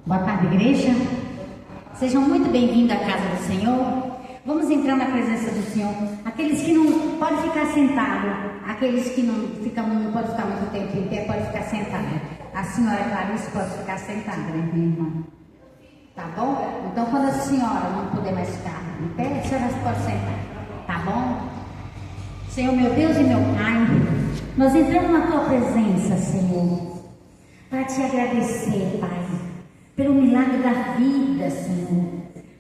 Boa tarde, igreja. Sejam muito bem-vindos à casa do Senhor. Vamos entrar na presença do Senhor. Aqueles que não podem ficar sentados, aqueles que não podem ficar muito tempo em pé, podem ficar sentados. A senhora Clarice pode ficar sentada, né, minha irmã? Tá bom? Então, quando a senhora não puder mais ficar em pé, a senhora pode sentar. Tá bom? Senhor, meu Deus e meu Pai, nós entramos na Tua presença, Senhor, para Te agradecer, Pai, pelo milagre da vida, Senhor.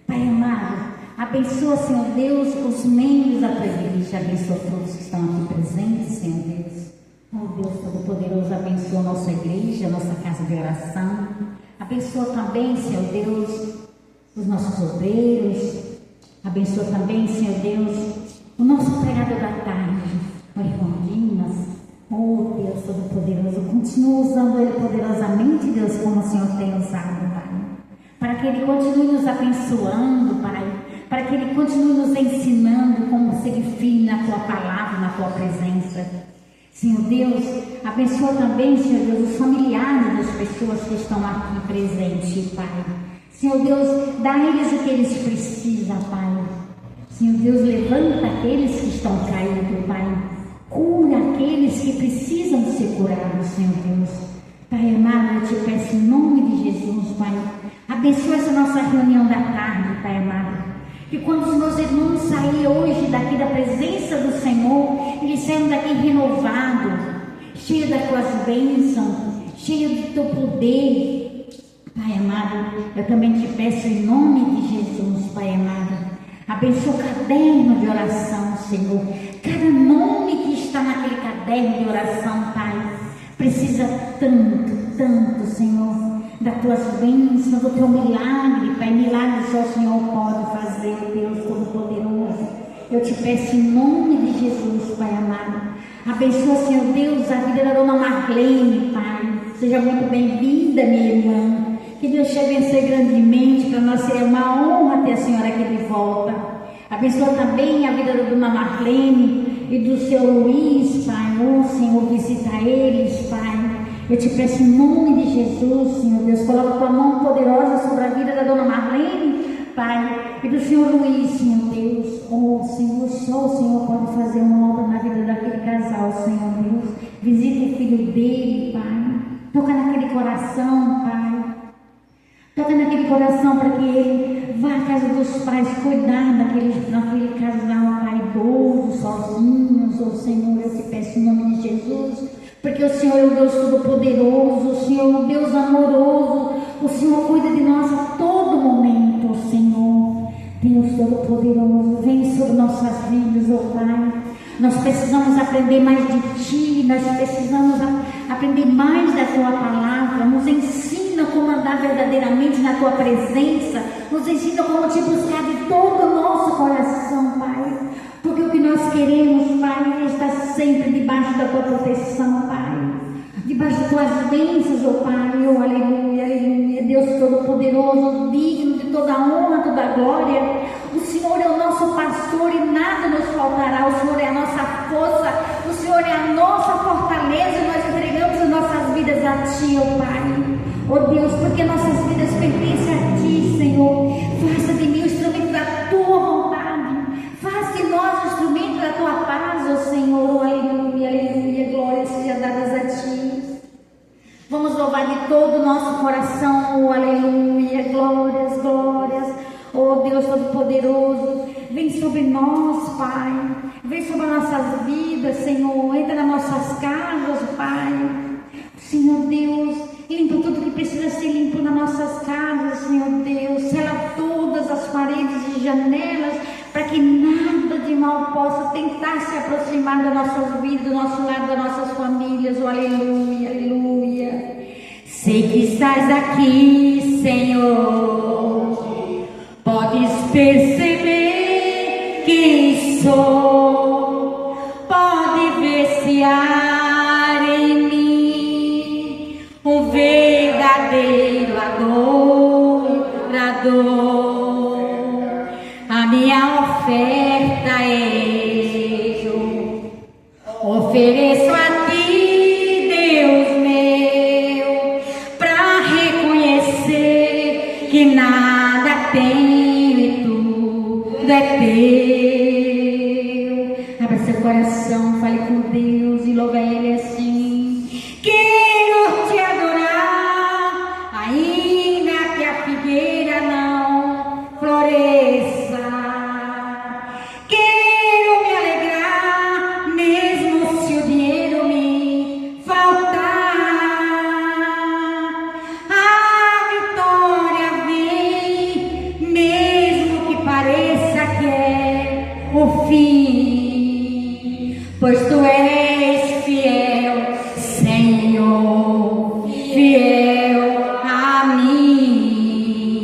Pai amado, abençoa, Senhor Deus, os membros da Tua igreja, abençoa todos que estão aqui presentes, Senhor Deus. Oh Deus Todo-Poderoso, abençoa nossa igreja, nossa casa de oração. Abençoa também, Senhor Deus, os nossos obreiros. Abençoa também, Senhor Deus, o nosso pregador da tarde, o irmão Dimas. Oh Deus Todo-Poderoso, continua usando ele poderosamente, Deus, como o Senhor tem usado, Pai. Para que ele continue nos abençoando, Pai. Para que ele continue nos ensinando como ser firme na Tua palavra, na Tua presença. Senhor Deus, abençoa também, Senhor Deus, os familiares das pessoas que estão aqui presentes, Pai. Senhor Deus, dá a eles o que eles precisam, Pai. Senhor Deus, levanta aqueles que estão caídos, Pai. Cura aqueles que precisam ser curados, Senhor Deus. Pai amado, eu Te peço em nome de Jesus, Pai. Abençoa essa nossa reunião da tarde, Pai amado. Que quando os meus irmãos saírem hoje daqui da presença do Senhor, eles saiam daqui renovados, cheios das Tuas bênçãos, cheios do Teu poder. Pai amado, eu também Te peço em nome de Jesus, Pai amado. Abençoa o caderno de oração, Senhor. Cada nome que está naquele caderno de oração, Pai, precisa tanto, Senhor, das Tuas bênçãos, do Teu milagre, Pai. Milagre só o Senhor pode fazer, Deus Todo-Poderoso. Eu Te peço em nome de Jesus, Pai amado. Abençoa, Senhor Deus, a vida da dona Marlene, Pai. Seja muito bem-vinda, minha irmã. Que Deus Te abençoe grandemente. Para nós seria uma honra ter a senhora aqui de volta. Abençoa também a vida da dona Marlene e do seu Luiz, Pai. Oh, Senhor, visita eles, Pai. Eu Te peço em nome de Jesus, Senhor Deus. Coloca Tua mão poderosa sobre a vida da dona Marlene, Pai, e do Senhor Luiz, Senhor Deus. Oh, Senhor, só o Senhor pode fazer uma obra na vida daquele casal, Senhor Deus. Visita o filho dele, Pai. Toca naquele coração, Pai. Toca naquele coração para que ele vá à casa dos pais, cuidar daquele casal, Pai, idoso, sozinhos. Oh, Senhor, eu Te peço em nome de Jesus, porque o Senhor é o Deus Todo-Poderoso, o Senhor é o Deus amoroso, o Senhor cuida de nós a todo momento, oh, Senhor. Deus Todo-Poderoso, vem sobre nossas vidas, oh Pai. Nós precisamos aprender mais de Ti, nós precisamos aprender mais da Tua palavra. Nos ensina como andar verdadeiramente na Tua presença, nos ensina como Te buscar de todo o nosso coração, Pai. Porque o que nós queremos, Pai, é estar sempre debaixo da Tua proteção, Pai. Debaixo das Tuas bênçãos, oh Pai. Oh, aleluia, aleluia. Deus Todo-Poderoso, digno de toda a honra, toda a glória. O Senhor é o nosso pastor e nada nos faltará. O Senhor é a nossa força, o Senhor é a nossa fortaleza. E nós entregamos as nossas vidas a Ti, oh Pai. Oh Deus, porque nossas vidas pertencem a Ti, Senhor. Faça de mim o instrumento da Tua vontade. Faça de nós o instrumento da Tua paz, oh Senhor. Oh, aleluia, aleluia. Glórias sejam dadas a Ti. Vamos louvar de todo o nosso coração. Oh, aleluia. Glórias, glórias. Oh Deus Todo-Poderoso, vem sobre nós, Pai. Vem sobre as nossas vidas, Senhor. Entra nas nossas casas, Pai. Senhor Deus, limpa tudo que precisa ser limpo nas nossas casas, Senhor Deus. Sela todas as paredes e janelas, para que nada de mal possa tentar se aproximar das nossas vidas, do nosso lar, das nossas famílias. Oh, aleluia, aleluia. Sei que estás aqui, Senhor. Podes perceber quem sou. Pode ver se há em mim um verdadeiro adorador. A minha oferta eu ofereço a Ti, Deus meu, para reconhecer que nada tenho e tudo é teu. Abra seu coração, fale com Deus e louve a Ele assim. Quero te adorar, ainda que a figueira não floresça. Quero me alegrar, mesmo se o dinheiro me faltar. A vitória vem, mesmo que pareça que é o fim, pois tu és fiel, Senhor, fiel a mim.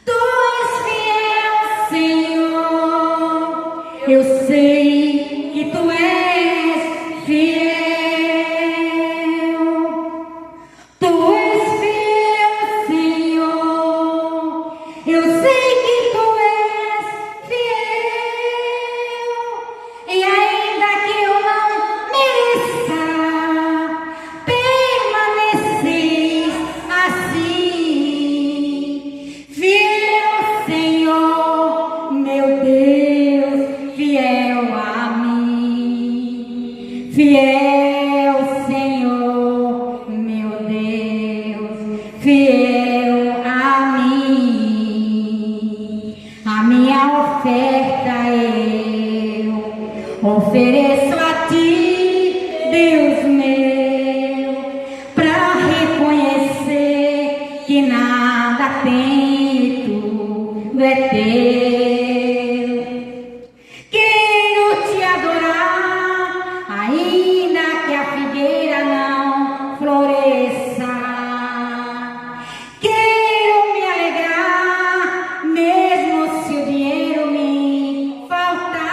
Tu és fiel, Senhor, eu sei que tu és fiel. Tu és fiel, Senhor, eu sei que tu és fiel. E ainda que eu não mereça, permaneces assim. Fiel, Senhor, meu Deus, fiel a mim. Fiel, Senhor, meu Deus, fiel a mim. A minha oferta eu ofereço a ti, Deus meu, para reconhecer que nada tem e tudo é teu. Quero te adorar, ainda que a figueira não floresça. Quero me alegrar, mesmo se o dinheiro me faltar.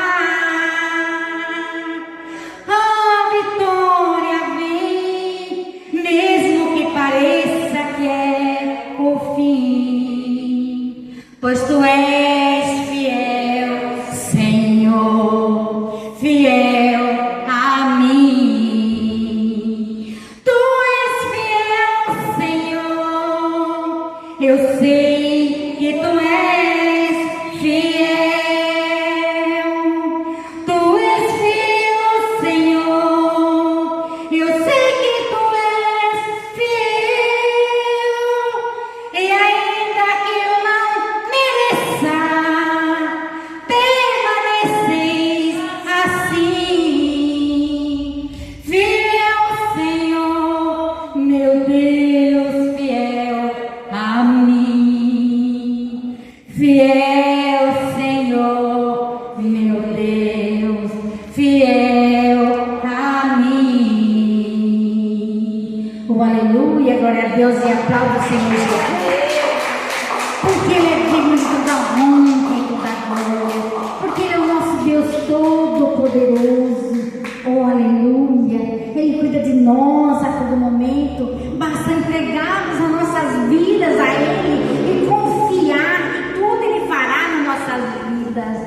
A vitória vem, mesmo que pareça que é o fim, pois tu és fiel, Senhor, fiel a mim. Tu és fiel, Senhor, eu sei que tu és fiel. Tu és fiel, Senhor, eu sei que tu és fiel. E ainda que eu não mereça, permaneces assim. Fiel, Senhor, meu Deus, fiel a mim. Fiel, Senhor, meu Deus, fiel a mim. Oh, aleluia, glória a Deus, e aplauda o Senhor Jesus. Porque Ele é digno de toda honra e toda glória. Porque Ele é o nosso Deus Todo-Poderoso. Oh, aleluia. Ele cuida de nós a todo momento. Basta entregarmos as nossas vidas a Ele e confiar que tudo Ele fará nas nossas vidas.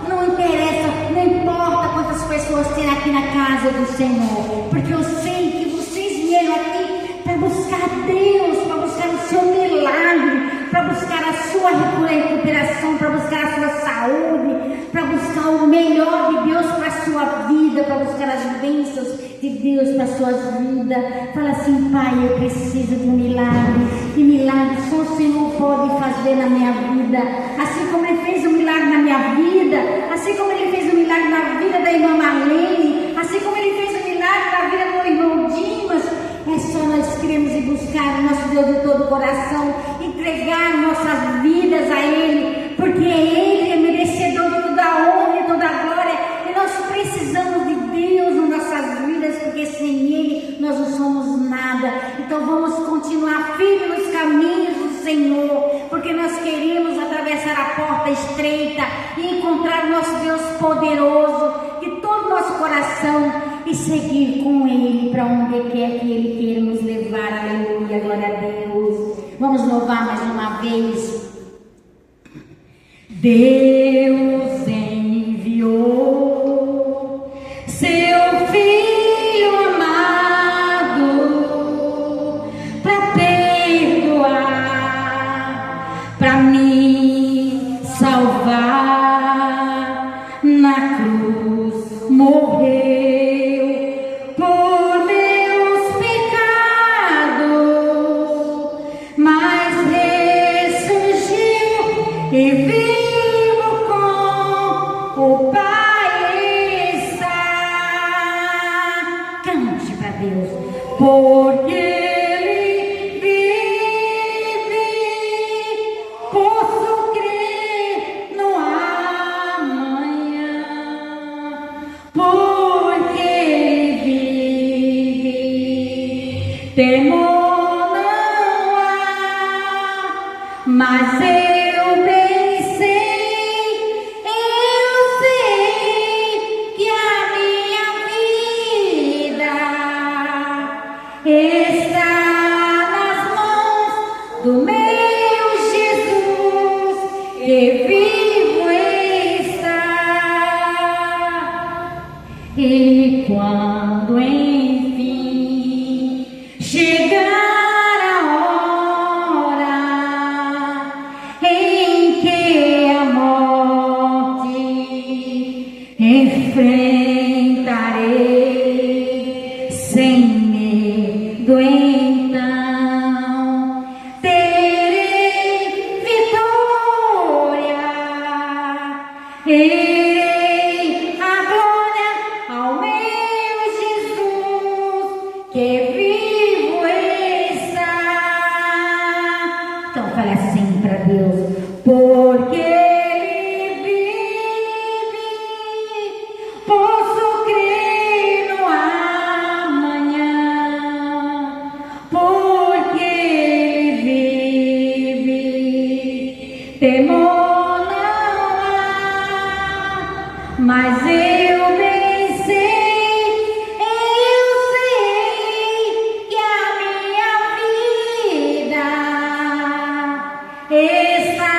Não interessa, não importa quantas pessoas tem aqui na casa do Senhor. Porque eu sei que vocês vieram aqui para buscar Deus, para buscar o seu milagre, para buscar a sua recuperação, para buscar a sua saúde, para buscar o melhor de Deus para a sua vida, para buscar as bênçãos de Deus para a sua vida. Fala assim: Pai, eu preciso de um milagre, e milagre só o Senhor pode fazer na minha vida. Assim como Ele fez um milagre na minha vida, assim como Ele fez um milagre na vida da irmã Marlene, assim como Ele fez um milagre na vida do irmão Dimas. É só nós queremos ir buscar o nosso Deus de todo o coração, entregar nossas vidas a Ele, porque Ele é merecedor de toda a honra e toda a glória, e nós precisamos de Deus nas nossas vidas, porque sem Ele nós não somos nada. Então vamos continuar firmes nos caminhos do Senhor, porque nós queremos atravessar a porta estreita e encontrar o nosso Deus poderoso de todo o nosso coração e seguir com Ele para onde quer que Ele queira nos levar. Aleluia, glória a Deus. Vamos louvar mais uma vez. Deus enviou seu Filho amado para perdoar mas eu bem sei que a minha vida está nas mãos do meu Jesus, que vivo está. E quando enfim chegar a hora em que a morte enfrentarei sem medo, então terei vitória. Erei a glória ao meu Jesus, que vivo está. Então fale assim para Deus: porque Ele vive, posso crer no amanhã. Porque Ele vive, temor não há, mas eu bem sei que a minha vida está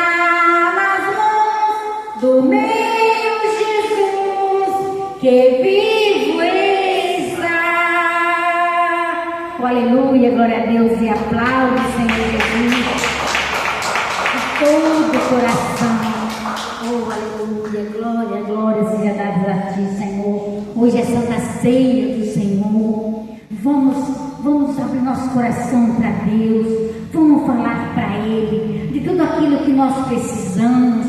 nas mãos do meu Jesus, que vivo está. Oh, aleluia, glória a Deus, e aplaude, Senhor Jesus, de todo o coração. Oh, aleluia, glória, glória seja dada a ti, Senhor. Hoje é Santa Ceia do Senhor. Vamos abrir nosso coração para Deus. Vamos falar para Ele de tudo aquilo que nós precisamos.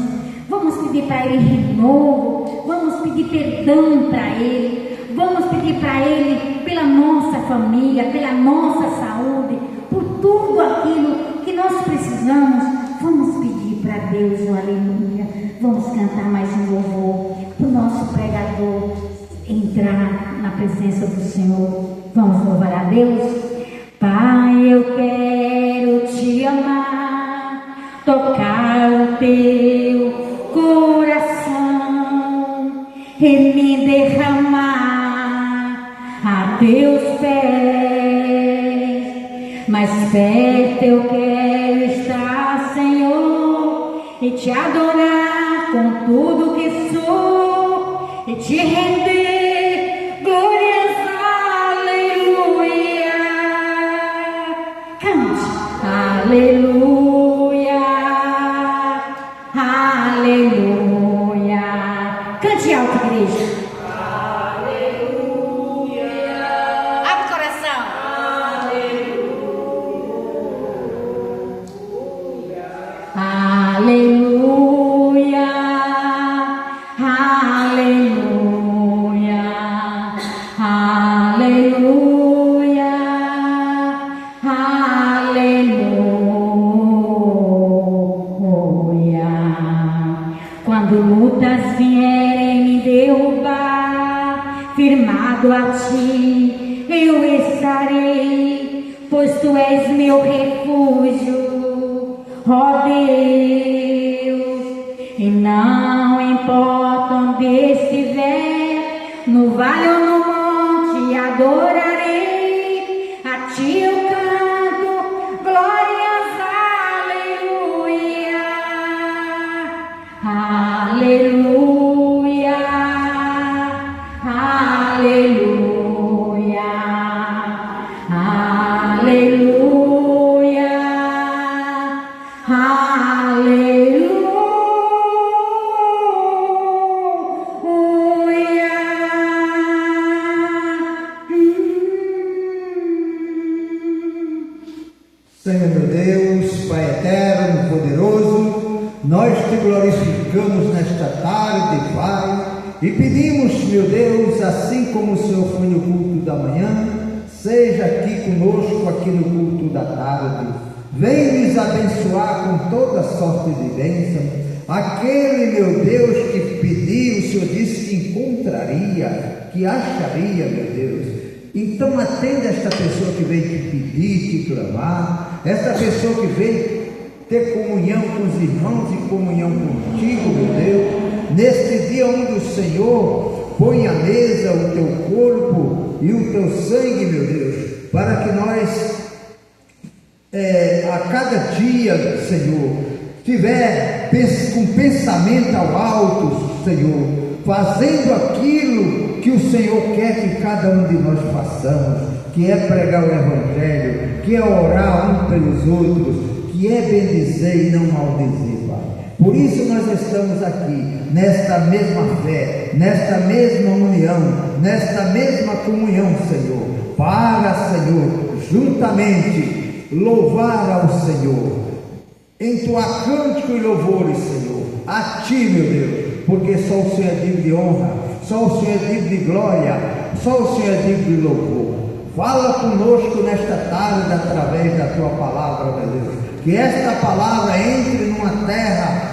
Vamos pedir para Ele renovo. Vamos pedir perdão para Ele. Vamos pedir para Ele pela nossa família, pela nossa saúde, por tudo aquilo que nós precisamos. Vamos pedir para Deus, oh, aleluia. Vamos cantar mais um louvor para o nosso pregador entrar na presença do Senhor. Vamos louvar a Deus. Pai, eu quero te amar, tocar o teu coração e me derramar a teus pés. Mais perto eu quero estar, Senhor, e te adorar com tudo que sou e te render glórias, aleluia. Cante, aleluia, aleluia. Cante alto, igreja. Aleluia. Abre o coração. Aleluia, aleluia, aleluia, aleluia. Quando lutas vierem me derrubar, firmado a ti eu estarei, pois tu és meu refúgio, ó Deus. E não importa onde estiver, no vale ou no monte, adorarei a ti eu canto glórias, aleluia, aleluia, aleluia, aleluia, Senhor meu Deus, Pai eterno, poderoso, nós te glorificamos nesta tarde, Pai, e pedimos, meu Deus, assim como o Senhor foi no culto da manhã, seja aqui conosco, aqui no culto da tarde. Vem nos abençoar com toda sorte de bênção. Aquele, meu Deus, que pediu, o Senhor disse que encontraria, que acharia, meu Deus. Então atenda esta pessoa que veio te pedir, te clamar, esta pessoa que veio ter comunhão com os irmãos e comunhão contigo, meu Deus, neste dia onde o Senhor põe à mesa o teu corpo e o teu sangue, meu Deus, para que nós, a cada dia, Senhor, tiver com pensamento ao alto, Senhor, fazendo aquilo que o Senhor quer que cada um de nós façamos, que é pregar o Evangelho, que é orar uns pelos outros, que é bendizer e não maldizer, Pai. Por isso nós estamos aqui, nesta mesma fé, nesta mesma união, nesta mesma comunhão, Senhor, para, Senhor, juntamente louvar ao Senhor, entoar cântico e louvores, Senhor, a Ti, meu Deus, porque só o Senhor é digno de honra, só o Senhor é digno de glória, só o Senhor é digno de louvor. Fala conosco nesta tarde através da Tua palavra, meu Deus, que esta palavra entre numa terra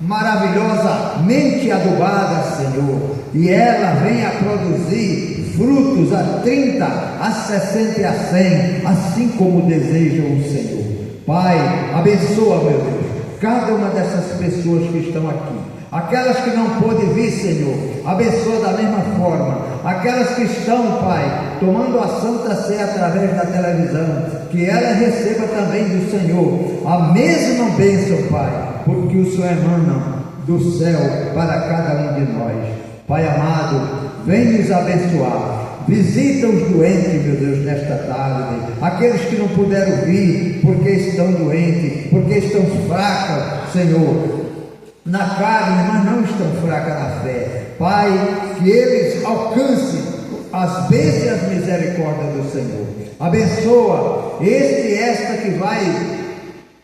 maravilhosamente adubada, Senhor, e ela venha produzir frutos a 30, a 60 e a 100, assim como deseja o Senhor. Pai, abençoa, meu Deus, cada uma dessas pessoas que estão aqui, aquelas que não pôde vir, Senhor, abençoa da mesma forma, aquelas que estão, Pai, tomando a Santa Ceia através da televisão, que ela receba também do Senhor a mesma bênção, Pai, porque o Senhor emana do céu para cada um de nós. Pai amado, vem nos abençoar. Visita os doentes, meu Deus, nesta tarde, aqueles que não puderam vir porque estão doentes, porque estão fracos, Senhor, na carne, mas não estão fracas na fé. Pai, que eles alcancem as bênçãos e as misericórdias do Senhor. Abençoa este e esta que vai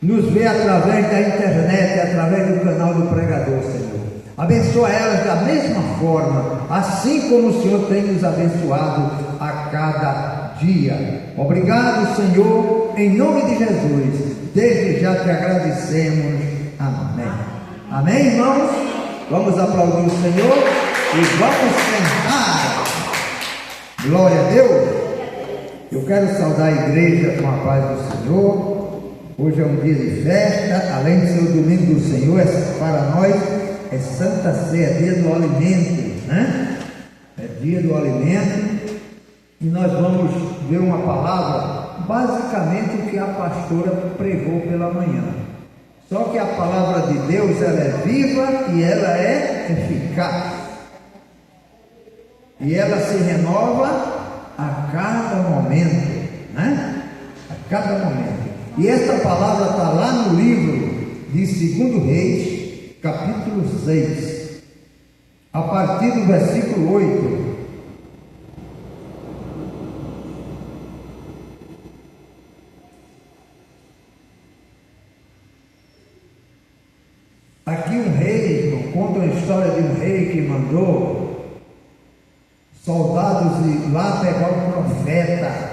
nos ver através da internet, através do canal do pregador, Senhor. Abençoa elas da mesma forma, assim como o Senhor tem nos abençoado a cada dia. Obrigado, Senhor, em nome de Jesus. Desde já te agradecemos. Amém. Amém, irmãos? Vamos aplaudir o Senhor e vamos sentar. Glória a Deus. Eu quero saudar a igreja com a paz do Senhor. Hoje é um dia de festa, além de ser o domingo do Senhor, para nós é Santa Ceia, dia do alimento, né? É dia do alimento, e nós vamos ver uma palavra, basicamente o que a pastora pregou pela manhã. Só que a palavra de Deus, ela é viva e ela é eficaz. E ela se renova a cada momento, né? A cada momento. E esta palavra está lá no livro de 2 Reis, capítulo 6, a partir do versículo 8. Aqui um rei, irmão, conta a história de um rei que mandou soldados ir lá pegar o profeta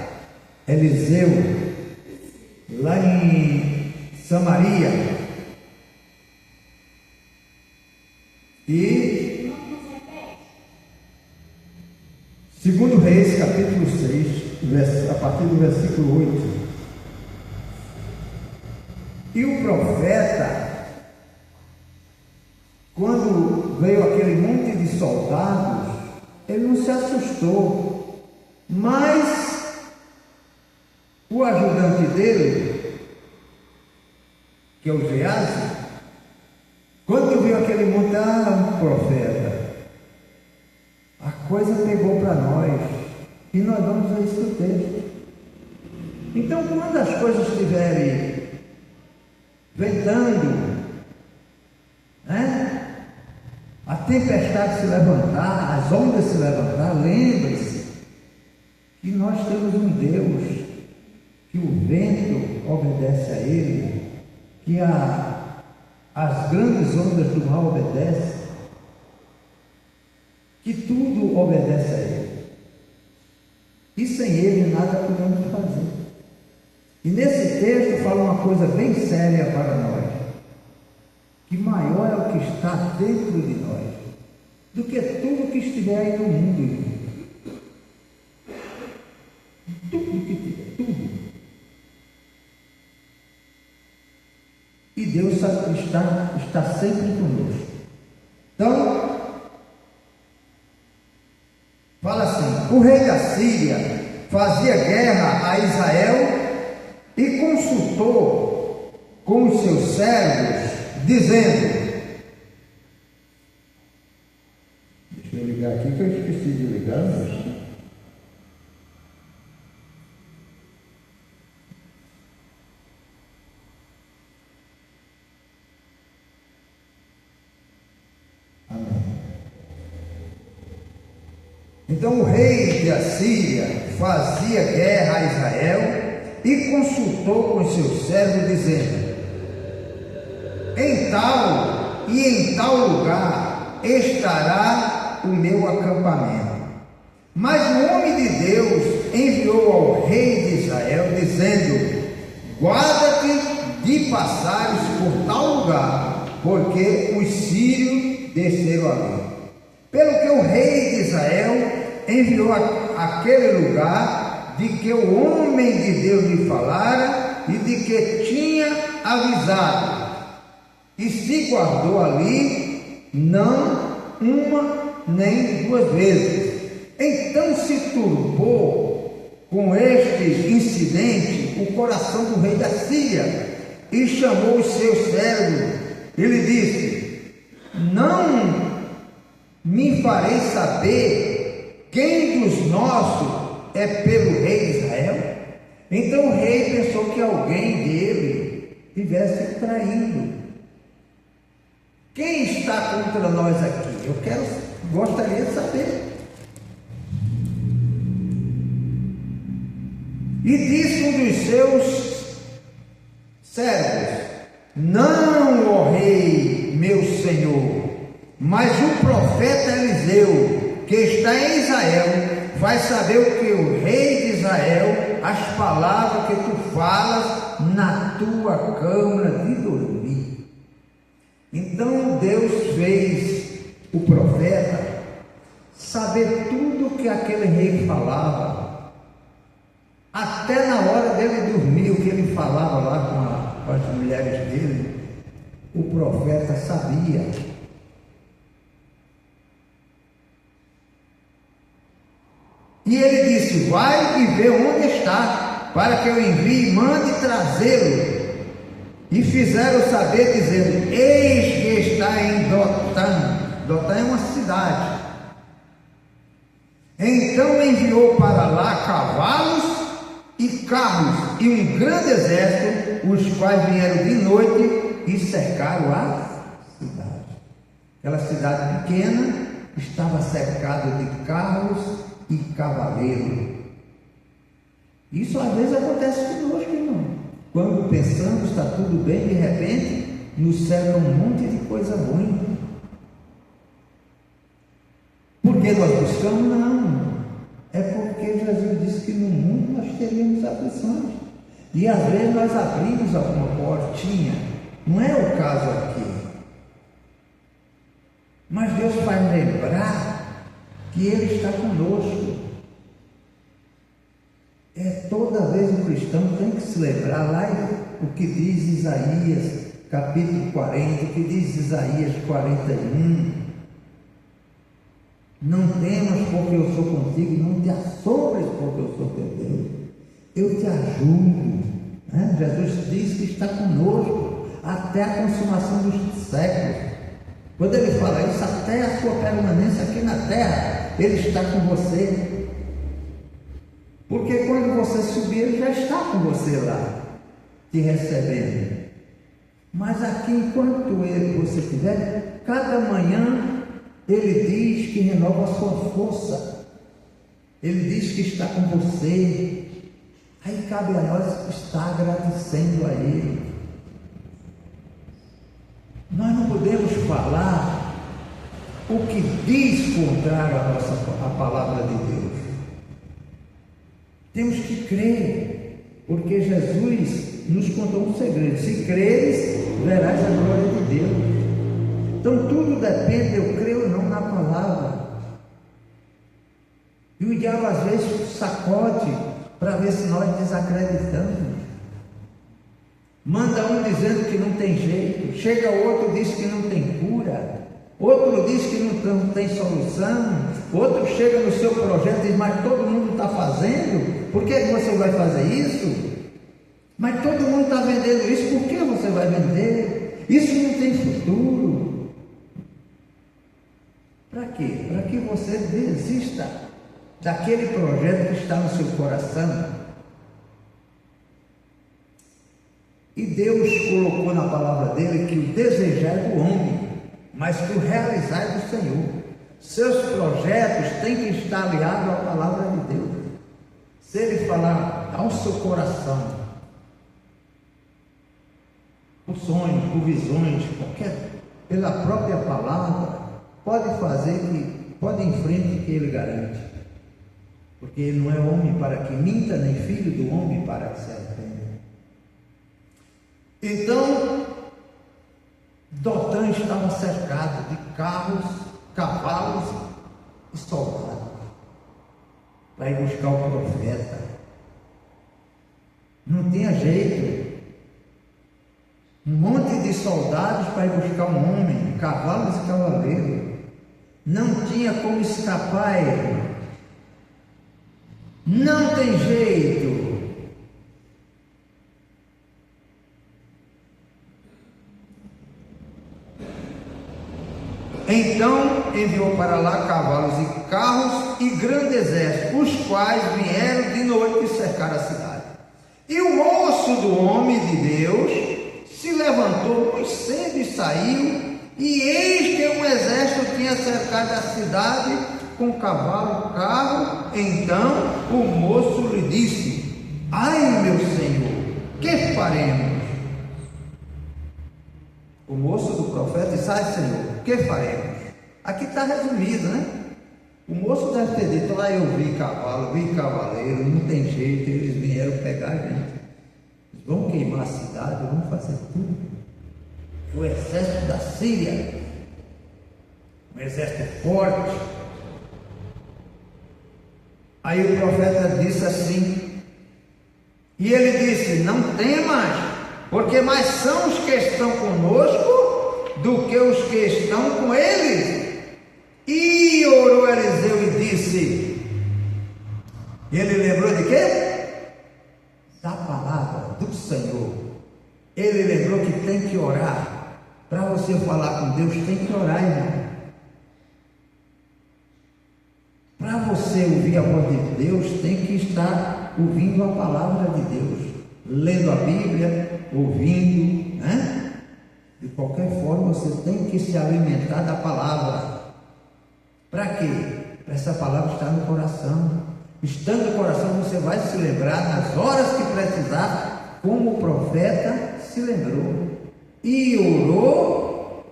Eliseu, lá em Samaria. E 2 Reis, capítulo 6, a partir do versículo 8. E o profeta, quando veio aquele monte de soldados, ele não se assustou, mas o ajudante dele, que é o Geazi, quando viu aquele monte, profeta, a coisa pegou para nós, e nós vamos ver isso no texto. Então, quando as coisas estiverem ventando, né? A tempestade se levantar, as ondas se levantar, lembre-se que nós temos um Deus, que o vento obedece a Ele, que as grandes ondas do mar obedecem, que tudo obedece a Ele. E sem Ele nada podemos fazer. E nesse texto fala uma coisa bem séria para nós, que maior é o que está dentro de nós do que tudo que estiver aí no mundo, irmão. Tudo que tiver, tudo. e Deus está sempre conosco. Então, fala assim: o rei da Síria fazia guerra a Israel e consultou com os seus servos, dizendo... Deixa eu ligar aqui que eu esqueci de ligar, mas... Então o rei da Síria fazia guerra a Israel e consultou com os seus servos, dizendo: em tal e em tal lugar estará o meu acampamento. Mas o homem de Deus enviou ao rei de Israel, dizendo: guarda-te de passares por tal lugar, porque os sírios desceram ali. Pelo que o rei de Israel enviou àquele lugar de que o homem de Deus lhe falara e de que tinha avisado, e se guardou ali não uma nem duas vezes. Então se turbou com este incidente o coração do rei da Síria e chamou os seus servos e lhe disse: não me farei saber quem dos nossos é pelo rei de Israel? Então o rei pensou que alguém dele estivesse traindo. Quem está contra nós aqui? Gostaria de saber. E disse um dos seus servos: não, ó rei, meu senhor, mas o profeta Eliseu, que está em Israel, vai saber o que o rei de Israel, as palavras que tu falas na tua câmara de dormir. Então Deus fez o profeta saber tudo o que aquele rei falava, até na hora dele dormir, o que ele falava lá com as mulheres dele, o profeta sabia. E ele disse: vai e vê onde está, para que eu envie e mande trazê-lo. E fizeram saber, dizendo: eis que está em Dotã. Dotã é uma cidade. Então enviou para lá cavalos e carros e um grande exército, os quais vieram de noite e cercaram a cidade. Aquela cidade pequena estava cercada de carros e cavaleiro. Isso às vezes acontece conosco, irmão. Quando pensamos está tudo bem, de repente nos cerca um monte de coisa ruim. Porque nós buscamos? Não. É porque Jesus disse que no mundo nós teríamos aflições. E às vezes nós abrimos alguma portinha. Não é o caso aqui. Mas Deus faz lembrar que Ele está conosco. Toda vez o cristão tem que se lembrar lá o que diz Isaías capítulo 40, o que diz Isaías 41. Não temas porque eu sou contigo, não te assombres porque eu sou teu Deus. Eu te ajudo. Jesus diz que está conosco até a consumação dos séculos. Quando ele fala isso, até a sua permanência aqui na terra, ele está com você. Porque quando você subir, ele já está com você lá, te recebendo. Mas aqui, enquanto você estiver, cada manhã, ele diz que renova a sua força. Ele diz que está com você. Aí cabe a nós estar agradecendo a Ele. Nós não podemos falar o que diz contrário à palavra de Deus. Temos que crer, porque Jesus nos contou um segredo: se creres, verás a glória de Deus. Então tudo depende, eu creio ou não na palavra. E o diabo às vezes sacode para ver se nós desacreditamos. Manda um dizendo que não tem jeito, chega outro e diz que não tem cura, outro diz que não tem solução, outro chega no seu projeto e diz, mas todo mundo está fazendo, por que você vai fazer isso? Mas todo mundo está vendendo isso, por que você vai vender? Isso não tem futuro. Para quê? Para que você desista daquele projeto que está no seu coração. E Deus colocou na palavra dele que o desejar é do homem, mas que o realizar é do Senhor. Seus projetos têm que estar aliados à palavra de Deus. Se ele falar ao seu coração, por sonhos, por visões, pela própria palavra, pode fazer que, pode ir em frente que ele garante. Porque ele não é homem para que minta, nem filho do homem para que se arrependa. Então, Dotã estava cercado de carros, cavalos e soldados para ir buscar o profeta. Não tinha jeito. Um monte de soldados para ir buscar um homem, cavalos e cavaleiros. Não tinha como escapar, irmão. Não tem jeito. Então enviou para lá cavalos e carros e grande exército, os quais vieram de noite e cercaram a cidade. E o moço do homem de Deus se levantou muito cedo e saiu, e eis que um exército tinha cercado a cidade com cavalo, carro. Então o moço lhe disse: ai, meu senhor, que faremos? O moço do profeta disse: ai, Senhor, o que faremos? Aqui está resumido, né? O moço deve ter dito: lá eu vi cavalo, vi cavaleiro, não tem jeito, eles vieram pegar a gente. Eles vão queimar a cidade, vão fazer tudo. O exército da Síria, um exército forte. Aí o profeta disse assim, e ele disse: não temas, porque mais são os que estão conosco do que os que estão com eles. E orou Eliseu e disse, ele lembrou de quê? Da palavra do Senhor. Ele lembrou que tem que orar. Para você falar com Deus, tem que orar, irmão. Para você ouvir a voz de Deus, tem que estar ouvindo a palavra de Deus, lendo a Bíblia, ouvindo, né? De qualquer forma, você tem que se alimentar da palavra. Para quê? Para essa palavra estar no coração. Estando no coração, você vai se lembrar nas horas que precisar, como o profeta se lembrou. E orou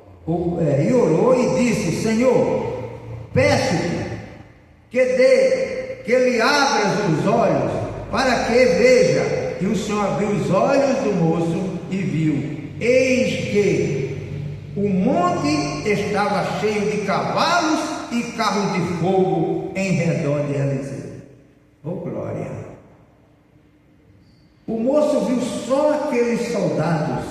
e disse: Senhor, peço-te que lhe abras os olhos, para que veja. E o Senhor abriu os olhos do moço e viu, eis que o monte estava cheio de cavalos e carros de fogo em redor de Eliseu. Oh, glória! O moço viu só aqueles soldados,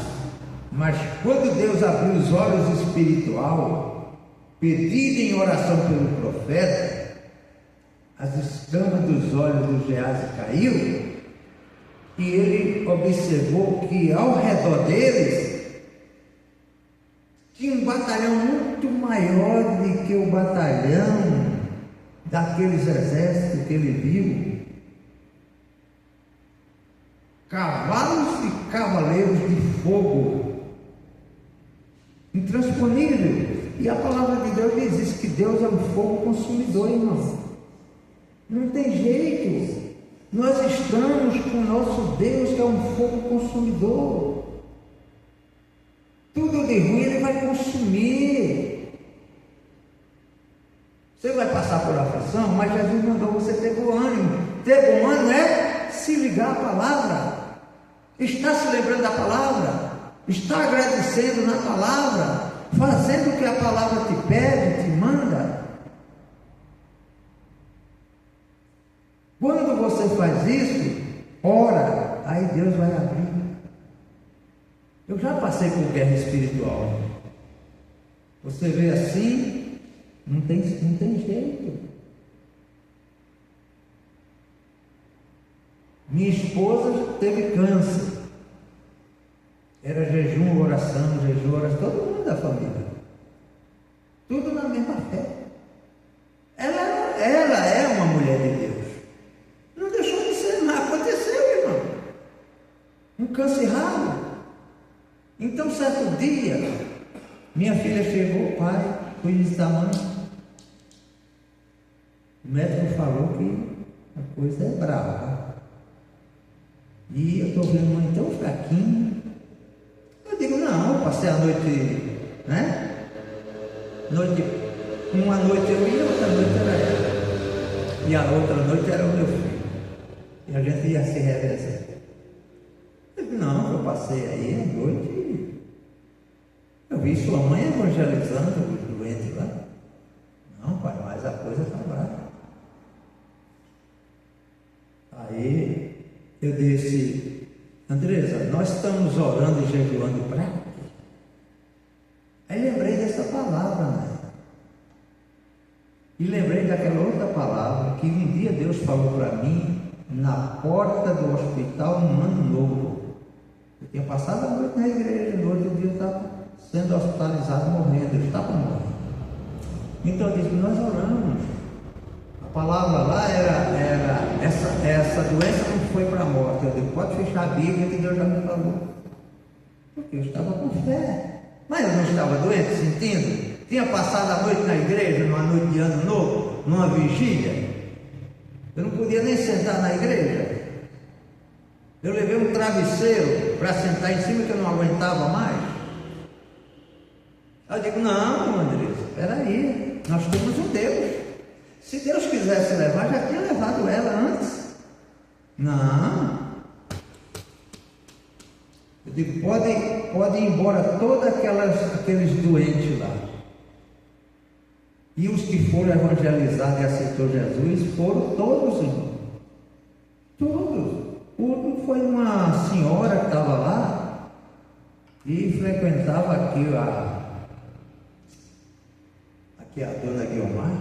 mas quando Deus abriu os olhos espiritual, pedido em oração pelo profeta, as escamas dos olhos do Geazi caiu, e ele observou que ao redor deles tinha um batalhão muito maior do que o batalhão daqueles exércitos que ele viu. Cavalos e cavaleiros de fogo, intransponível. E a palavra de Deus diz isso, que Deus é um fogo consumidor, irmão. Não tem jeito. Nós estamos com o nosso Deus, que é um fogo consumidor. Tudo de ruim ele vai consumir. Você vai passar por aflição, mas Jesus mandou você ter bom ânimo. Ter bom ânimo é se ligar à palavra. Está se lembrando da palavra. Está agradecendo na palavra. Fazendo o que a palavra te pede, te manda. Quando você faz isso, ora, aí Deus vai abrir. Eu já passei por guerra espiritual. Você vê assim, não tem jeito. Minha esposa teve câncer. Era jejum, oração, todo mundo da família. Tudo na mesma fé. Ela é uma mulher de Deus. Não deixou de ser, mas aconteceu, irmão. Um câncer raro. Então, certo dia, minha filha chegou, pai, fui visitar a mãe. O médico falou que a coisa é brava. E eu estou vendo mãe tão fraquinha. Eu digo, não, eu passei a noite, né? Uma noite eu ia, outra noite era ela. E a outra noite era o meu filho. E a gente ia se revezando. Eu digo, não, eu passei aí a noite. Eu vi sua mãe evangelizando os doentes lá. Não, pai, mas a coisa está brava. Aí eu disse, Andresa, nós estamos orando e jejuando para quê? Aí lembrei dessa palavra, né? E lembrei daquela outra palavra que um dia Deus falou para mim na porta do hospital no ano novo. Eu tinha passado a noite na igreja, no outro dia eu estava sendo hospitalizado, morrendo, eu estava morrendo. Então eu disse, nós oramos. A palavra lá era essa doença não foi para a morte. Eu disse, pode fechar a Bíblia que Deus já me falou. Porque eu estava com fé. Mas eu não estava doente, sentindo. Tinha passado a noite na igreja, numa noite de ano novo, numa vigília. Eu não podia nem sentar na igreja. Eu levei um travesseiro para sentar em cima que eu não aguentava mais. Eu digo, não, Andrés, espera aí, nós temos um Deus. Se Deus quisesse levar, já tinha levado ela antes. Não. Eu digo, pode ir embora todos aqueles doentes lá. E os que foram evangelizados e aceitou Jesus foram todos, irmão. Todos. Tudo foi uma senhora que estava lá e frequentava aqui a dona Guiomar.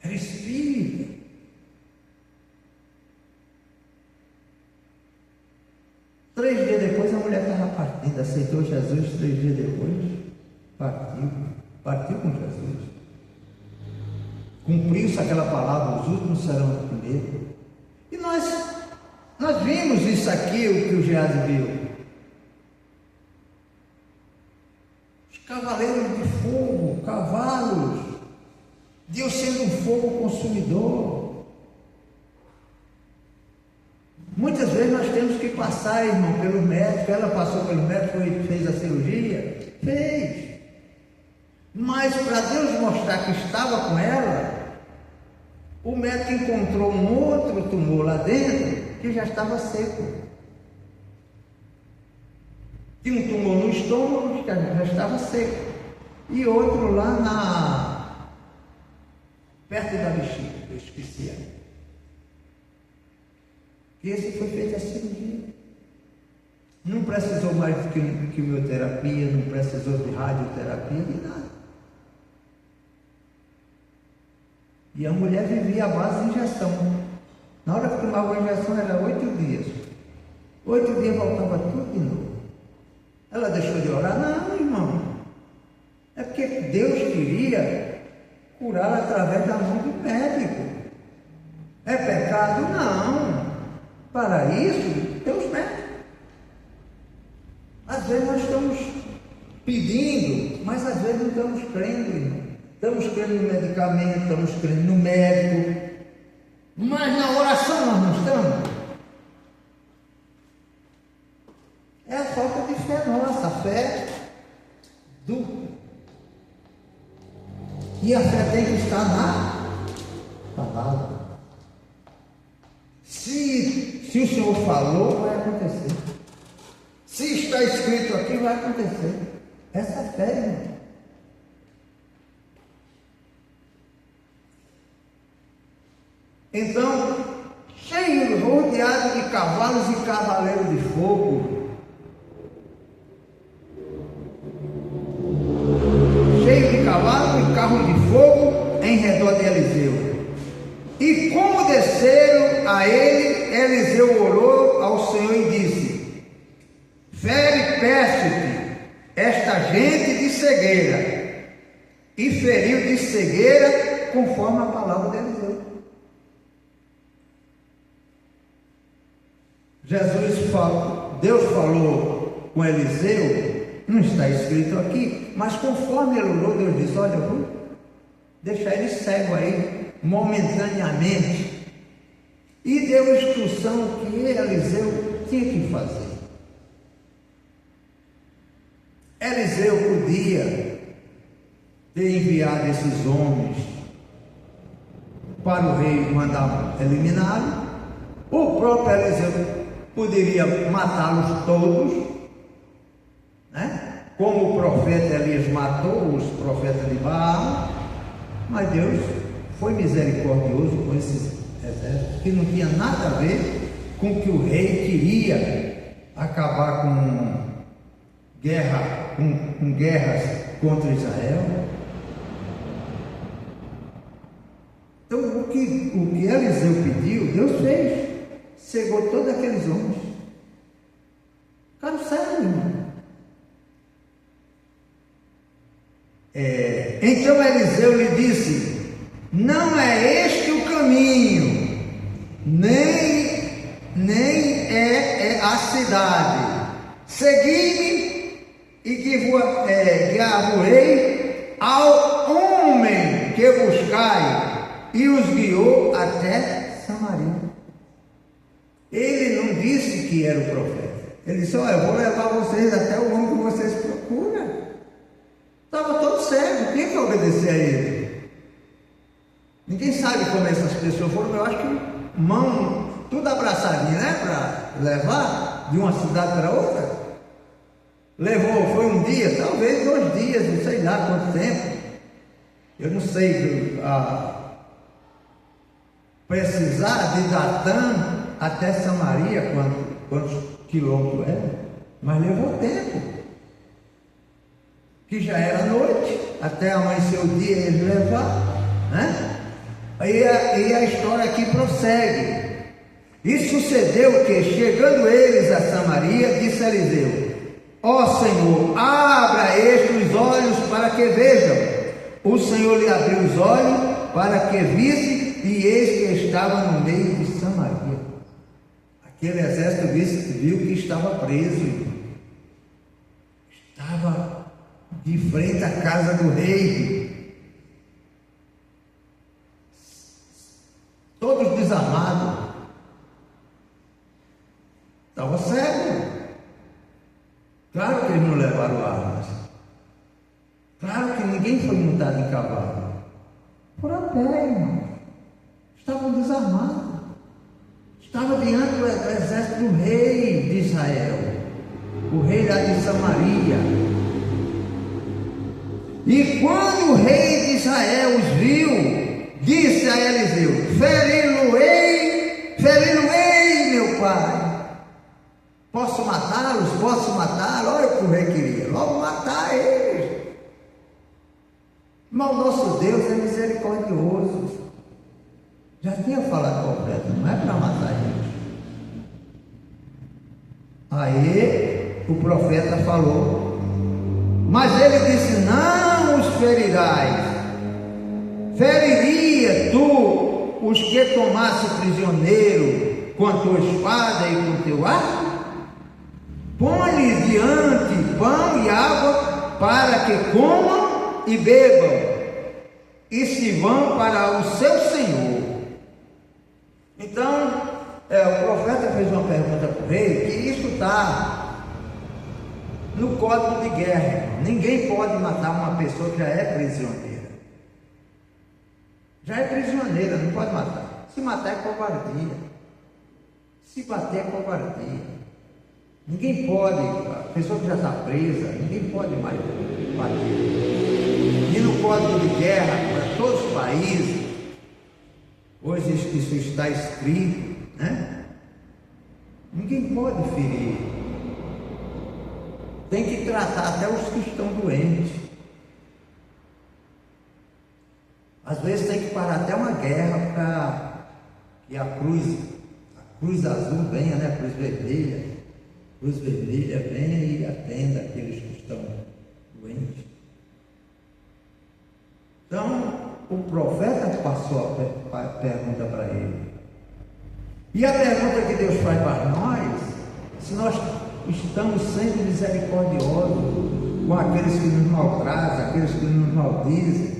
Era espírita. Três dias depois a mulher estava partindo, aceitou Jesus. 3 dias depois partiu com Jesus. Cumpriu-se aquela palavra, os últimos serão os primeiros. E nós vimos isso aqui, o que o Geazi viu. Os cavaleiros de fogo, cavalos, Deus sendo um fogo consumidor. Muitas vezes nós temos que passar, irmão, pelo médico. Ela passou pelo médico e fez a cirurgia? Fez. Mas para Deus mostrar que estava com ela, o médico encontrou um outro tumor lá dentro que já estava seco. Tinha um tumor no estômago que já estava seco. E outro lá perto da bexiga, eu esqueci aí. E esse foi feito a cirurgia. Não precisou mais de quimioterapia, não precisou de radioterapia, de nada. E a mulher vivia à base de injeção. Na hora que tomava a injeção era 8 dias. 8 dias voltava tudo de novo. Ela deixou de orar? Não, irmão. É porque Deus queria curar através da mão do médico. É pecado? Não. Para isso, Deus médico. Às vezes nós estamos pedindo, mas às vezes não estamos crendo, irmão. Estamos crendo no medicamento, estamos crendo no médico, mas na oração nós não estamos. É a falta de fé nossa, a fé dupla. E a fé tem que estar na palavra. Se o Senhor falou, vai acontecer. Se está escrito aqui, vai acontecer. Essa fé, irmão. Então, cheio, rodeado de cavalos e cavaleiros de fogo. Cheio de cavalos e carros de fogo em redor de Eliseu. E como desceram a ele, Eliseu orou ao Senhor e disse: fere, peço-te, esta gente de cegueira. E feriu de cegueira conforme a palavra de Eliseu. Deus falou com Eliseu, não está escrito aqui, mas conforme ele orou, Deus disse: olha, eu vou deixar ele cego aí, momentaneamente. E deu instrução que Eliseu tinha que fazer. Eliseu podia ter enviado esses homens para o rei mandar eliminá-lo. O próprio Eliseu poderia matá-los todos, né? Como o profeta Elias matou os profetas de Baal. Mas Deus foi misericordioso com esses exércitos que não tinha nada a ver com o que o rei queria, acabar com guerras contra Israel. Então o que Eliseu pediu, Deus fez. Cegou todos aqueles homens. Ficaram cegos, irmão. Então Eliseu lhe disse: não é este o caminho, nem é a cidade. Segui-me e guiar-vos-ei ao homem que buscai. E os guiou até Samaria. Ele não disse que era o profeta. Ele disse: olha, eu vou levar vocês até o homem que vocês procuram. Estava todo cego, tinha que obedecer a ele. Ninguém sabe como essas pessoas foram. Eu acho que mão, tudo abraçadinho, né? Para levar de uma cidade para outra. Levou, foi um dia, talvez 2 dias, não sei lá quanto tempo. Eu não sei precisar de Datã até Samaria, quantos quilômetros era, mas levou tempo, que já era noite, até amanhecer o dia eles levaram, né? E a história aqui prossegue. E sucedeu que, chegando eles a Samaria, disse Eliseu: ó Senhor, abra estes os olhos para que vejam. O Senhor lhe abriu os olhos para que visse, e eis que estava no meio de Samaria. Aquele exército viu que estava preso, estava de frente à casa do rei, todos desarmados, estava cego. Claro que eles não levaram armas, claro que ninguém foi montado em cavalo, por a pé, irmão. Estavam desarmados. Estava diante do exército do rei de Israel, o rei lá de Samaria. E quando o rei de Israel os viu, disse a Eliseu: feri-lo-ei, meu pai. Posso matá-los? Olha o que o rei queria, logo matar eles. Mas o nosso Deus é misericordioso. Já tinha falado com o profeta, não é para matar eles. Aí o profeta falou, mas ele disse: não os ferirás. Feriria tu os que tomasse prisioneiro com a tua espada e com teu arco? Põe-lhes diante pão e água para que comam e bebam, e se vão para o seu senhor. Então, o profeta fez uma pergunta para o rei, que isso está no código de guerra. Ninguém pode matar uma pessoa que já é prisioneira. Já é prisioneira, não pode matar. Se matar é covardia. Se bater é covardia. Ninguém pode, a pessoa que já está presa, ninguém pode mais bater. E no código de guerra, para todos os países, hoje isso está escrito, né? Ninguém pode ferir. Tem que tratar até os que estão doentes. Às vezes tem que parar até uma guerra para que a cruz azul venha, né? A cruz vermelha venha e atenda aqueles que estão doentes. Então, o profeta passou a pergunta para ele. E a pergunta que Deus faz para nós, se nós estamos sendo misericordiosos com aqueles que nos maltratam, aqueles que nos maldizem.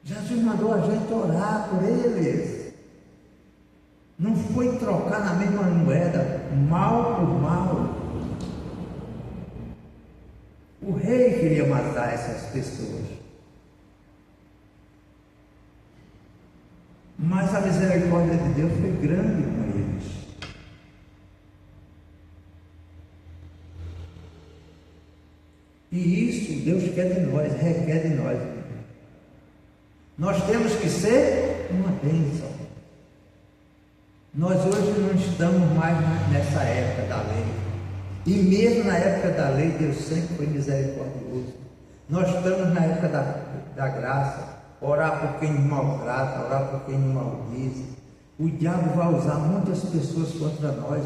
Jesus mandou a gente orar por eles. Não foi trocar na mesma moeda, mal por mal. O rei queria matar essas pessoas. Mas a misericórdia de Deus foi grande com eles. E isso Deus quer de nós, requer de nós. Nós temos que ser uma bênção. Nós hoje não estamos mais nessa época da lei. E mesmo na época da lei, Deus sempre foi misericordioso. Nós estamos na época da graça. Orar por quem nos maltrata, orar por quem nos maldiz. O diabo vai usar muitas pessoas contra nós.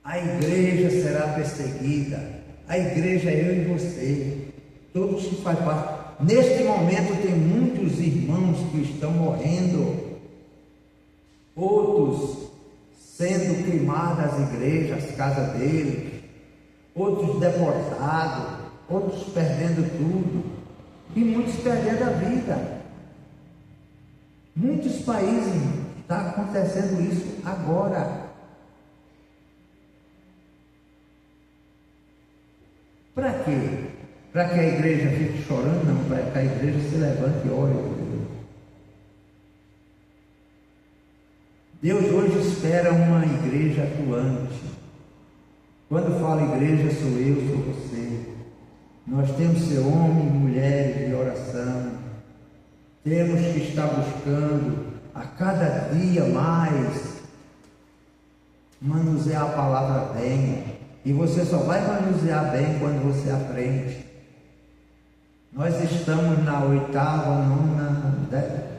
A igreja será perseguida. A igreja é eu e você. Todos que fazem parte. Neste momento tem muitos irmãos que estão morrendo. Outros sendo queimados as igrejas, as casas deles. Outros deportados. Outros perdendo tudo. E muitos perdendo a vida. Muitos países está acontecendo isso agora. Para quê? Para que a igreja fique chorando? Não, para que a igreja se levante e ore por Deus. Deus hoje espera uma igreja atuante. Quando falo igreja, sou eu, sou você. Nós temos que ser homens e mulheres de oração. Temos que estar buscando a cada dia mais manusear a palavra bem. E você só vai manusear bem quando você aprende. Nós estamos na 8ª,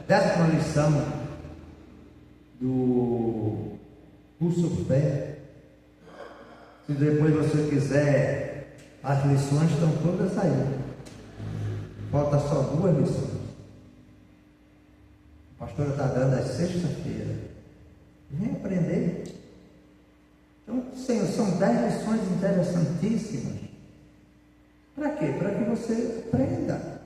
10ª lição do curso Fé. Se depois você quiser, as lições estão todas aí. Falta só 2 lições. A pastora está dando às sexta-feira. Vem aprender. Então, Senhor, são 10 lições interessantíssimas. Para quê? Para que você aprenda.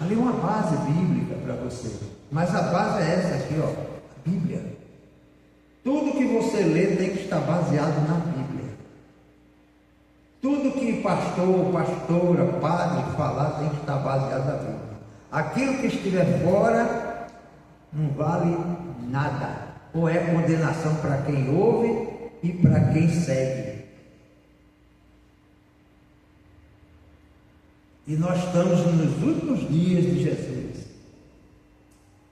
Ali é uma base bíblica para você. Mas a base é essa aqui, ó, a Bíblia. Tudo que você lê tem que estar baseado na Bíblia. Tudo que pastor, pastora, padre falar tem que estar baseado na Bíblia. Aquilo que estiver fora não vale nada. Ou é condenação para quem ouve e para quem segue. E nós estamos nos últimos dias de Jesus.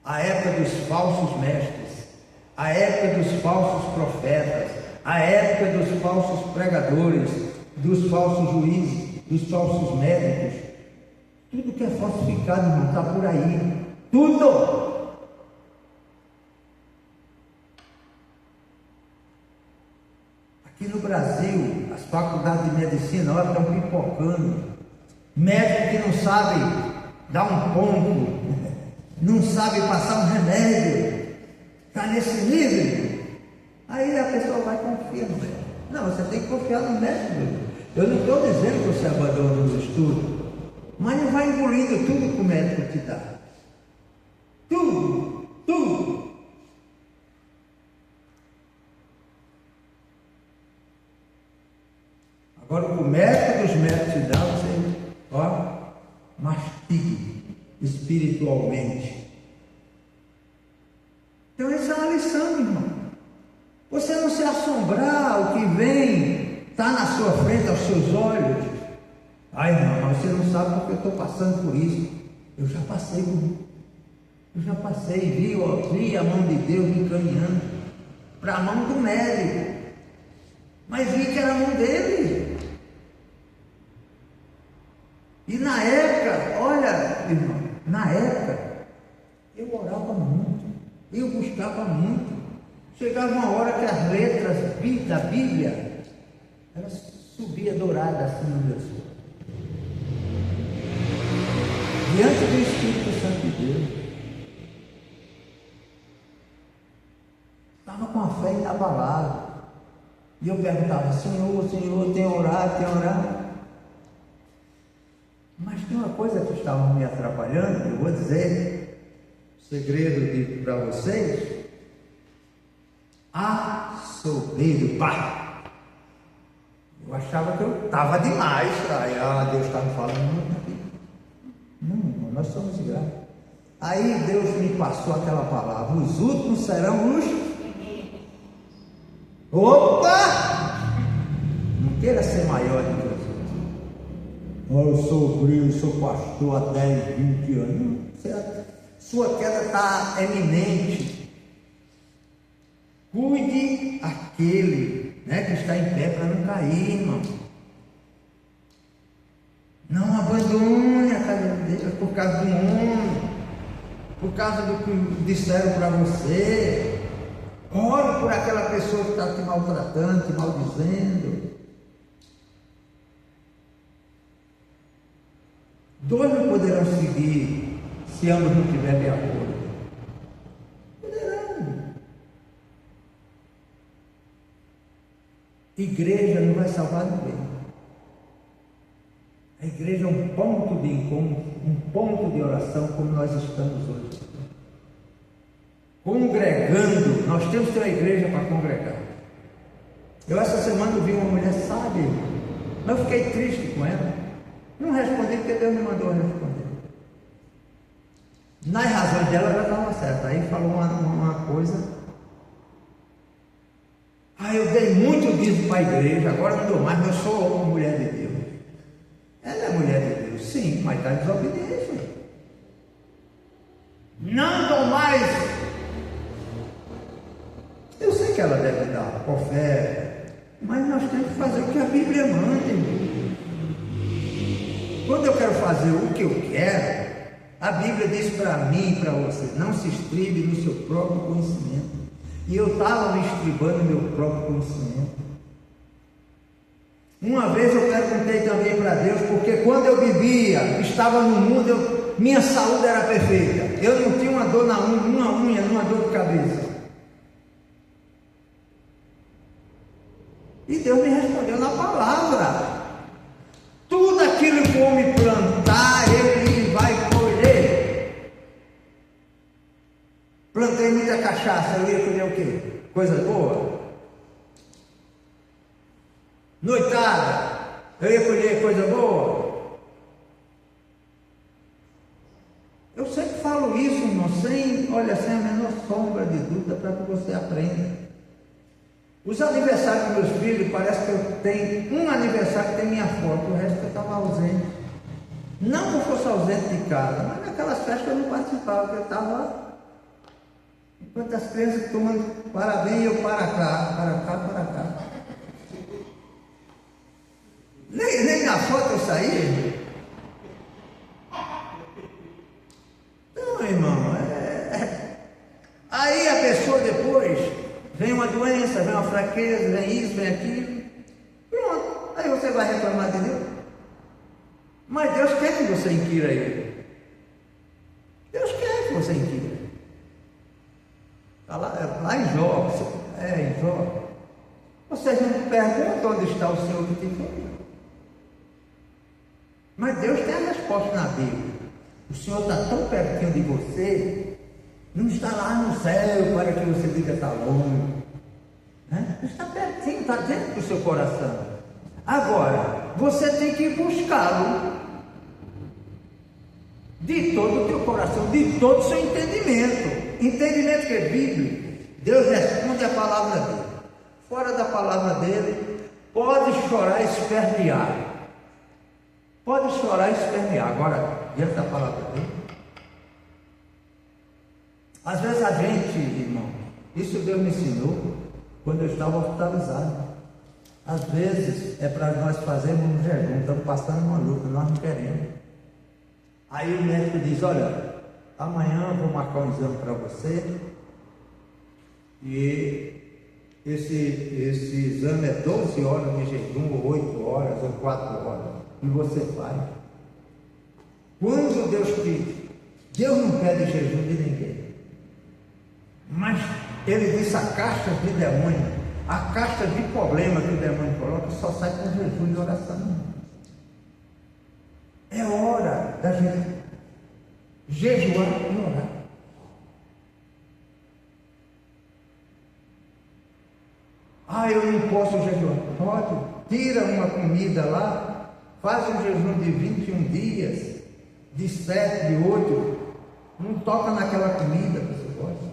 A época dos falsos mestres. A época dos falsos profetas, a época dos falsos pregadores, dos falsos juízes, dos falsos médicos. Tudo que é falsificado, irmão, está por aí. Tudo! Aqui no Brasil, as faculdades de medicina agora estão pipocando. Médico que não sabe dar um ponto, não sabe passar um remédio. Está nesse nível, aí a pessoa vai confiar no médico. Não, você tem que confiar no médico. Eu não estou dizendo que você abandona os estudos, mas não vai engolindo tudo que o médico te dá. Tudo. Agora o que o médico dos médicos te dá, você mastigue espiritualmente. Então essa é uma lição, irmão. Você não se assombrar, o que vem está na sua frente, aos seus olhos. Ai, irmão, mas você não sabe porque eu estou passando por isso. Eu já passei por isso. Eu já passei, vi a mão de Deus me encaminhando para a mão do médico, mas vi que era a mão dele. E na época, olha, irmão, na época, eu orava muito, eu buscava muito. Chegava uma hora que as letras da Bíblia, elas subiam douradas assim no meu sonho. Diante do Espírito Santo de Deus. Estava com a fé inabalada. E eu perguntava, Senhor, tenho orado. Mas tem uma coisa que estava me atrapalhando, eu vou dizer, segredo para vocês. A soberba. Eu achava que eu estava demais. Deus está me falando muito aqui. Não, nós somos gratos. Aí Deus me passou aquela palavra: os últimos serão os. Opa! Não queira ser maior do que os outros. Eu sou obreiro, sou pastor há 10, 20 anos. Sua queda está eminente. Cuide aquele, que está em pé para não cair, irmão. Não abandone a casa de Deus por causa do homem, por causa do que disseram para você. Ore por aquela pessoa que está te maltratando, te maldizendo. Dois não poderão seguir se ambos não tiverem de acordo. Igreja não vai salvar ninguém. A igreja é um ponto de encontro, um ponto de oração, como nós estamos hoje. Congregando, nós temos que ter uma igreja para congregar. Eu essa semana vi uma mulher sábia, mas eu fiquei triste com ela. Não respondi porque Deus me mandou responder. Nas razões dela já estava certa. Aí falou uma coisa. Eu dei muito dízimo para a igreja, agora não dou mais, mas eu sou uma mulher de Deus. Ela é mulher de Deus, sim, mas está desobediente. Não dou mais. Eu sei que ela deve dar oferta, mas nós temos que fazer o que a Bíblia manda, irmão. Quando eu quero fazer o que eu quero, a Bíblia diz para mim e para você: não se estribe no seu próprio conhecimento. E eu estava me estribando no meu próprio conhecimento. Uma vez eu perguntei também para Deus, porque quando eu vivia, estava no mundo, minha saúde era perfeita. Eu não tinha uma dor na unha, uma dor de cabeça. E Deus me respondeu na palavra: tudo aquilo que o homem plantar, ele vai colher. Plantei muita cachaça, eu ia colher o quê? Coisa boa? Noitada, eu ia colher coisa boa? Eu sempre falo isso, irmão, sem a menor sombra de dúvida, para que você aprenda. Os aniversários dos meus filhos, parece que eu tenho um aniversário que tem minha foto, o resto eu estava ausente. Não que eu fosse ausente de casa, mas naquelas festas eu não participava, porque eu estava. Enquanto as crianças tomam parabéns, eu para cá. Nem na foto eu saí. Não, irmão, aí a pessoa depois, vem uma doença, vem uma fraqueza, vem isso, vem aquilo. Pronto, aí você vai reclamar de Deus. Mas Deus quer que você inquira Ele. Deus quer que você inquira. Está lá em Jó, em Jó. Vocês não perguntam onde está o Senhor que te fez. Mas Deus tem a resposta na Bíblia. O Senhor está tão pertinho de você, não está lá no céu para que você diga está longe. Está pertinho, está dentro do seu coração. Agora, você tem que buscá-lo de todo o teu coração, de todo o seu entendimento. Entendimento que é Bíblia. Deus responde a palavra dele. Fora da palavra dele, pode chorar e espernear. Pode chorar e espernear. Agora, diante da palavra dele, Às vezes a gente, irmão, isso Deus me ensinou quando eu estava hospitalizado. Às vezes é para nós fazermos um jejum, estamos passando uma luta, nós não queremos. Aí o médico diz: olha, amanhã eu vou marcar um exame para você, e esse exame é 12 horas de jejum, ou 8 horas, ou 4 horas, e você faz. Quando Deus pede, Deus não pede jejum de ninguém, mas Ele diz: a caixa de demônio, a caixa de problema que o demônio coloca, só sai com jejum e oração. É hora da gente jejuar e orar. Ah, eu não posso jejuar. Pode, tira uma comida lá, faz um jejum de 21 dias, de 7, de 8, não toca naquela comida que você gosta,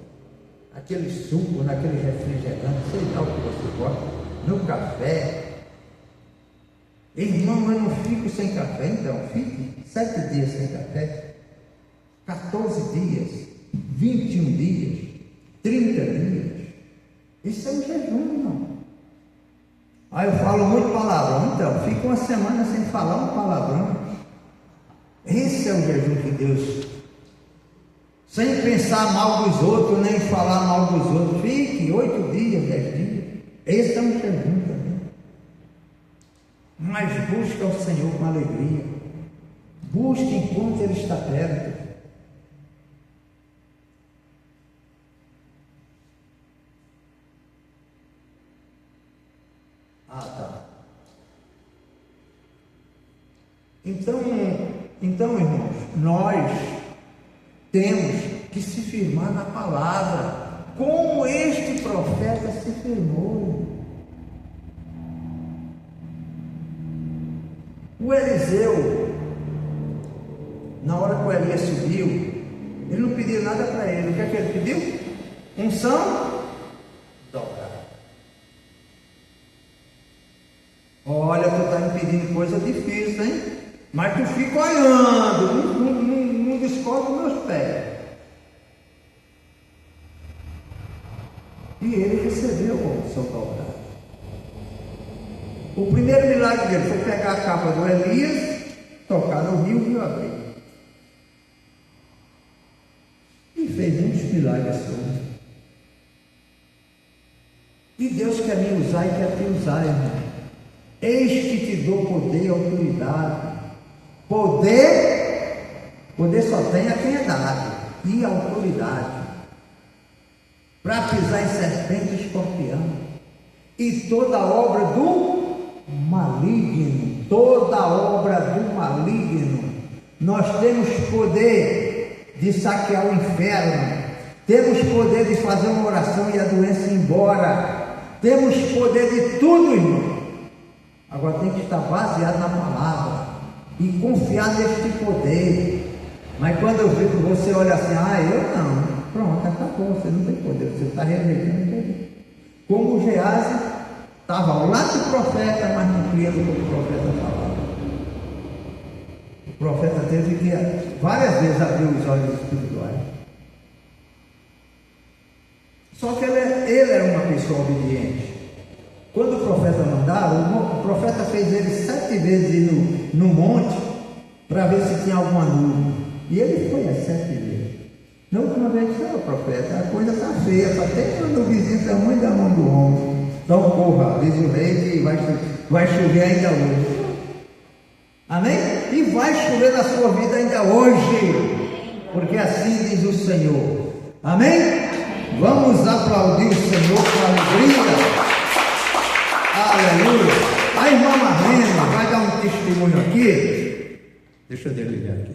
aquele suco, naquele refrigerante, sei lá o que você gosta, no café. Irmão, eu não fico sem café, então fique 7 dias sem café, 14 dias, 21 dias, 30 dias. Isso é um jejum, irmão. Aí eu falo muito palavrão, então fica uma semana sem falar um palavrão. Esse é o jejum que Deus, sem pensar mal dos outros, nem falar mal dos outros, fique 8 dias, 10 dias. Esse é um jejum também. Mas busca o Senhor com alegria, busque enquanto Ele está perto. Então, irmãos, nós temos que se firmar na palavra, como este profeta se firmou. O Eliseu, na hora que o Elias subiu, ele não pediu nada para ele. O que é que ele pediu? Unção dobrada. Olha, tu está me pedindo coisa difícil, hein? Mas tu fica olhando, não descobre os meus pés. E ele recebeu a unção dobrada. O primeiro milagre dele foi pegar a capa do Elias, tocar no rio, o rio abriu. E fez muitos milagres sobre. E Deus quer me usar e quer te usar, irmão. Eis que te dou poder e autoridade. Poder só tem a quem é dado, e autoridade, para pisar em serpente e escorpião, e toda obra do maligno, nós temos poder de saquear o inferno, temos poder de fazer uma oração e a doença ir embora, temos poder de tudo, irmão. Agora tem que estar baseado na palavra e confiar neste poder. Mas quando eu vejo você olha assim: eu não, pronto, acabou, você não tem poder, você está rejeitando o poder. Como o Geazi estava ao lado do profeta, mas não cria do que o profeta falava. O profeta teve que várias vezes abrir os olhos espirituais. Só que ele era uma pessoa obediente. Quando o profeta mandava, o profeta fez ele 7 vezes ir no monte para ver se tinha alguma nuvem. E ele foi as 7 vezes. Na última vez disse: profeta, a coisa está feia, só tem uma nuvenzinha do tamanho da mão do homem. Então corra, diz o rei, que vai chover ainda hoje. Amém? E vai chover na sua vida ainda hoje, porque assim diz o Senhor. Amém? Vamos aplaudir o Senhor com alegria. Aleluia. A irmã Marlene vai dar um testemunho aqui. Deixa eu desligar aqui.